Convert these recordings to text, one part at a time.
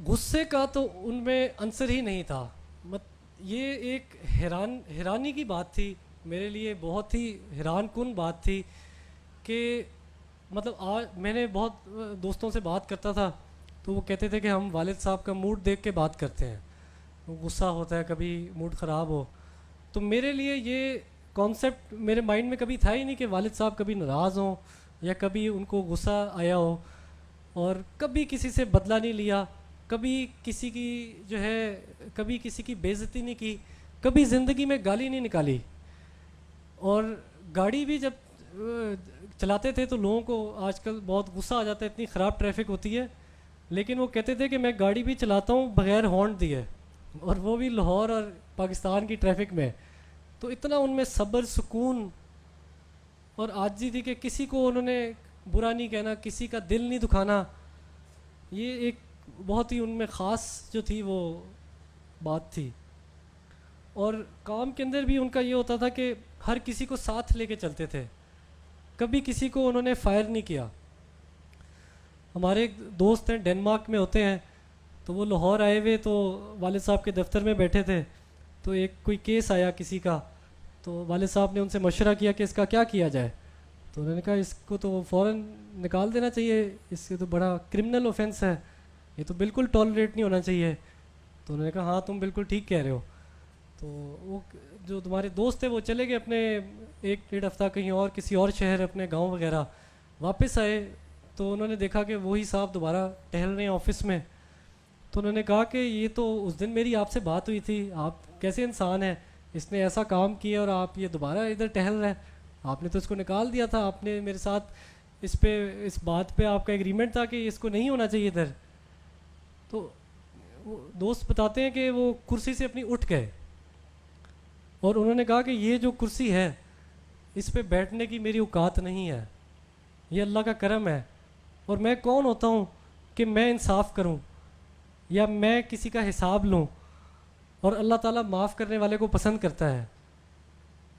غصے کا تو ان میں عنصر ہی نہیں تھا. یہ ایک حیرانی کی بات تھی میرے لیے, بہت ہی حیران کن بات تھی کہ مطلب آج میں نے بہت دوستوں سے بات کرتا تھا تو وہ کہتے تھے کہ ہم والد صاحب کا موڈ دیکھ کے بات کرتے ہیں, غصہ ہوتا ہے کبھی موڈ خراب ہو. تو میرے لیے یہ کانسیپٹ میرے مائنڈ میں کبھی تھا ہی نہیں کہ والد صاحب کبھی ناراض ہوں یا کبھی ان کو غصہ آیا ہو, اور کبھی کسی سے بدلہ نہیں لیا, کبھی کسی کی جو ہے کبھی کسی کی بے عزتی نہیں کی, کبھی زندگی میں گالی نہیں نکالی. اور گاڑی بھی جب چلاتے تھے تو لوگوں کو آج کل بہت غصہ آ جاتا ہے, اتنی خراب ٹریفک ہوتی ہے, لیکن وہ کہتے تھے کہ میں گاڑی بھی چلاتا ہوں بغیر ہارن دیے, اور وہ بھی لاہور اور پاکستان کی ٹریفک میں. تو اتنا ان میں صبر, سکون اور عاجزی تھی کہ کسی کو انہوں نے برا نہیں کہنا, کسی کا دل نہیں دکھانا. یہ ایک بہت ہی ان میں خاص جو تھی وہ بات تھی. اور کام کے اندر بھی ان کا یہ ہوتا تھا کہ ہر کسی کو ساتھ لے کے چلتے تھے, کبھی کسی کو انہوں نے فائر نہیں کیا. ہمارے ایک دوست ہیں ڈنمارک میں ہوتے ہیں, تو وہ لاہور آئے ہوئے تو والد صاحب کے دفتر میں بیٹھے تھے, تو ایک کوئی کیس آیا کسی کا, تو والد صاحب نے ان سے مشورہ کیا کہ اس کا کیا کیا جائے. تو انہوں نے کہا اس کو تو فوراً نکال دینا چاہیے, اس سے تو بڑا کرمنل اوفینس ہے, یہ تو بالکل ٹالریٹ نہیں ہونا چاہیے. تو انہوں نے کہا ہاں تم بالکل ٹھیک کہہ رہے ہو. تو وہ جو تمہارے دوست تھے وہ چلے گئے اپنے 1-1.5 ہفتہ کہیں اور کسی اور شہر اپنے گاؤں وغیرہ, واپس آئے تو انہوں نے دیکھا کہ وہی صاحب دوبارہ ٹہل رہے ہیں آفس میں. تو انہوں نے کہا کہ یہ تو اس دن میری آپ سے بات ہوئی تھی, آپ کیسے انسان ہیں, اس نے ایسا کام کیا اور آپ یہ دوبارہ ادھر ٹہل رہے ہیں, آپ نے تو اس کو نکال دیا تھا, آپ نے میرے ساتھ اس بات پہ آپ کا ایگریمنٹ تھا کہ اس کو نہیں ہونا چاہیے ادھر. تو وہ دوست بتاتے ہیں کہ وہ کرسی سے اپنی اٹھ گئے اور انہوں نے کہا کہ یہ جو کرسی ہے اس پہ بیٹھنے کی میری اوقات نہیں ہے, یہ اللہ کا کرم ہے, اور میں کون ہوتا ہوں کہ میں انصاف کروں یا میں کسی کا حساب لوں, اور اللہ تعالیٰ معاف کرنے والے کو پسند کرتا ہے.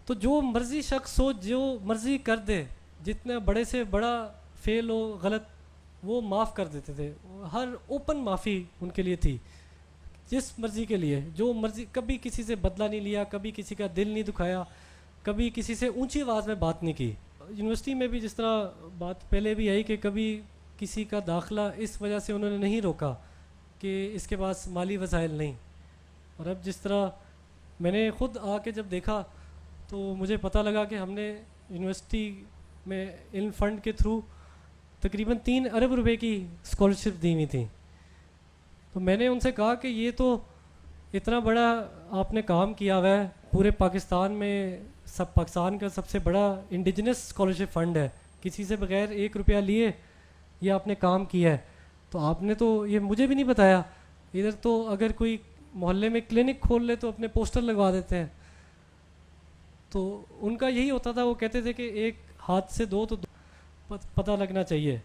تو جو مرضی شخص ہو جو مرضی کر دے, جتنا بڑے سے بڑا فعل ہو غلط وہ معاف کر دیتے تھے, ہر اوپن معافی ان کے لیے تھی, جس مرضی کے لیے جو مرضی, کبھی کسی سے بدلہ نہیں لیا, کبھی کسی کا دل نہیں دکھایا, کبھی کسی سے اونچی آواز میں بات نہیں کی. یونیورسٹی میں بھی جس طرح بات پہلے بھی آئی کہ کبھی کسی کا داخلہ اس وجہ سے انہوں نے نہیں روکا کہ اس کے پاس مالی وسائل نہیں. اور اب جس طرح میں نے خود آ کے جب دیکھا تو مجھے پتہ لگا کہ ہم نے یونیورسٹی میں علم فنڈ کے تھرو تقریباً 3 ارب روپے کی اسکالرشپ دی ہوئی تھیں. تو میں نے ان سے کہا کہ یہ تو اتنا بڑا آپ نے کام کیا ہوا ہے, پورے پاکستان میں پاکستان کا سب سے بڑا انڈیجنس اسکالرشپ فنڈ ہے, کسی سے بغیر 1 روپیہ لیے یہ آپ نے کام کیا ہے, تو آپ نے تو یہ مجھے بھی نہیں بتایا. ادھر تو اگر کوئی محلے میں کلینک کھول لے تو اپنے پوسٹر لگوا دیتے ہیں. تو ان کا یہی ہوتا تھا, وہ کہتے تھے کہ ایک ہاتھ سے دو تو پتہ لگنا چاہیے.